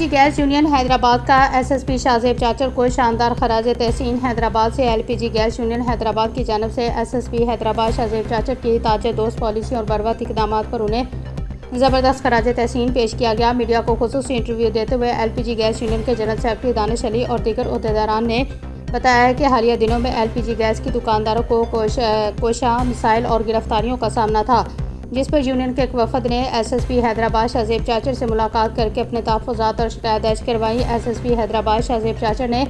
LPG gas union Hyderabad का SSP Shahzeb चाचर को शानदार खराज तहसीन। हैदराबाद से एलपीजी गैस यूनियन हैदराबाद की जानब से एसएसपी हैदराबाद शाहजेब चाचर की ताजे दोस्त पॉलिसी और बरवक्त इकदाम पर उन्हें ज़बरदस्त खराज तहसीन पेश किया गया। मीडिया को खुसूसी इंटरव्यू देते हुए एलपीजी गैस यूनियन के जनरल सेक्रेटरी दानिश अली और दीगर अहदेदारान ने बताया है कि हालिया दिनों में एलपीजी गैस की दुकानदारों को कोशा मिसाइल और गिरफ्तारियों का सामना था, जिस पर यूनियन के एक वफद ने एसएसपी हैदराबाद शाहजेब चाचर से मुलाकात करके अपने तहफ़्फ़ुज़ात और शिकायत दर्ज करवाई। एसएसपी हैदराबाद शाहजेब चाचर ने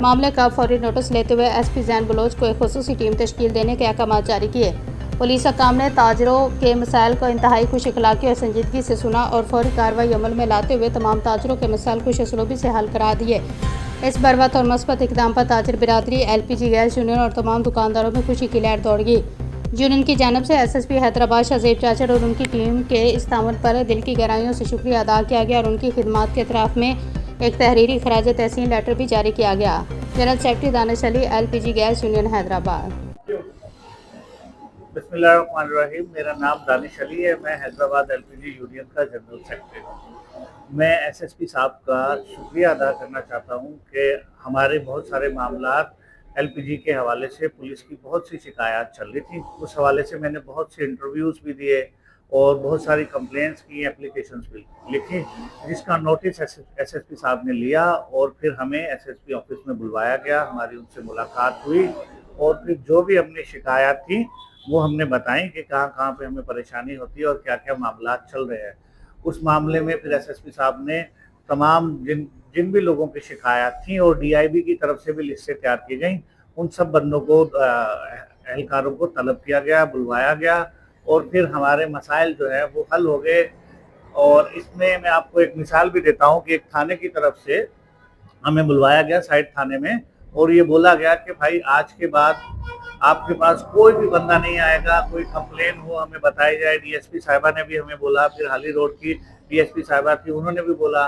मामले का फौरी नोटिस लेते हुए एसपी जैन बलोच को एक खुसूसी टीम तश्कील देने के अहकाम जारी किए। पुलिस हकाम ने ताजरों के मसाइल को इंतहाई खुश अखलाकी और संजीदगी से सुना और फौरी कार्रवाई अमल में लाते हुए तमाम ताजरों के मसाइल खुश असलूबी से हल करा दिए। इस बरवक्त और मस्बत इकदाम पर ताजर बिरादरी, एलपीजी गैस यूनियन और तमाम दुकानदारों में खुशी की लहर दौड़ गई। यूनियन की जानब से एसएसपी हैदराबाद शाहजेब चाचर और उनकी टीम के इस ताउन पर दिल की गहराइयों से शुक्रिया अदा किया गया और उनकी खिदमात के इतराफ़ में एक तहरीरी खराज तहसीन लेटर भी जारी किया गया। General secretary Danish Ali, LPG gas union Hyderabad. बिस्मिल्लाहिर्रहमानिर्रहीम। मेरा नाम दानिश अली है। मैं हैदराबाद एलपीजी यूनियन का जनरल सेक्रेटरी हूँ। मैं एसएसपी साहब का शुक्रिया अदा करना चाहता हूँ कि हमारे बहुत सारे मामलात एलपीजी के हवाले से पुलिस की बहुत सी शिकायत चल रही थी। उस हवाले से मैंने बहुत से इंटरव्यूज़ भी दिए और बहुत सारी कंप्लेंट्स की, एप्लीकेशंस भी लिखी, जिसका नोटिस एसएसपी साहब ने लिया और फिर हमें एसएसपी ऑफिस में बुलवाया गया। हमारी उनसे मुलाकात हुई और फिर जो भी अपनी शिकायत थी वो हमने बताई कि कहाँ कहाँ पे हमें परेशानी होती है और क्या क्या मामला चल रहे हैं। उस मामले में फिर एसएसपी साहब ने तमाम जिन जिन भी लोगों की शिकायत थी और डीआईबी की तरफ से भी लिस्टें तैयार की गई, उन सब बंदों को एहलकारों को तलब किया गया, बुलवाया गया और फिर हमारे मसाइल जो है वो हल हो गए। और इसमें मैं आपको एक मिसाल भी देता हूँ कि एक थाने की तरफ से हमें बुलवाया गया साइड थाने में और ये बोला गया कि भाई आज के बाद आपके पास कोई भी बंदा नहीं आएगा, कोई कंप्लेन हो हमें बताई जाए। डीएसपी साहिबा ने भी हमें बोला, फिर हाली रोड की डीएसपी साहिबा थी, उन्होंने भी बोला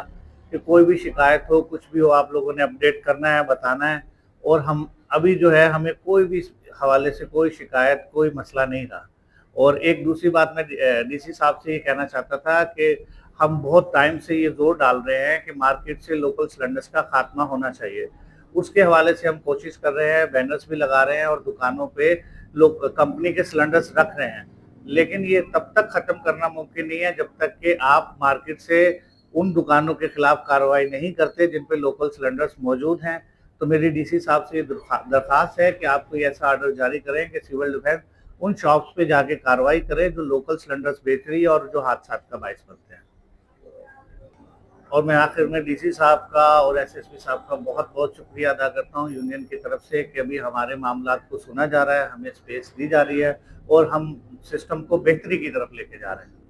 कि कोई भी शिकायत हो, कुछ भी हो, आप लोगों ने अपडेट करना है, बताना है। और हम अभी जो है हमें कोई भी हवाले से कोई शिकायत, कोई मसला नहीं रहा। और एक दूसरी बात मैं डीसी साहब से ये कहना चाहता था कि हम बहुत टाइम से ये जोर डाल रहे हैं कि मार्केट से लोकल सिलेंडर्स का खात्मा होना चाहिए। उसके हवाले से हम कोशिश कर रहे हैं, बैनर्स भी लगा रहे हैं और दुकानों पे लोग कंपनी के सिलेंडर्स रख रहे हैं। लेकिन ये तब तक ख़त्म करना मुमकिन नहीं है जब तक कि आप मार्केट से उन दुकानों के खिलाफ कार्रवाई नहीं करते जिन पे लोकल सिलेंडर्स मौजूद हैं। तो मेरी डीसी साहब से ये दरख्वास्त है कि आप कोई ऐसा आर्डर जारी करें कि सिविल डिफेंस उन शॉप्स पे जाके कार्रवाई करे जो लोकल सिलेंडर्स बेच रही है और जो हादसा का बायस बनते हैं। और मैं आखिर में डीसी साहब का और एसएसपी साहब का बहुत बहुत शुक्रिया अदा करता हूँ यूनियन की तरफ से कि अभी हमारे मामलात को सुना जा रहा है, हमें स्पेस दी जा रही है और हम सिस्टम को बेहतरी की तरफ लेके जा रहे हैं।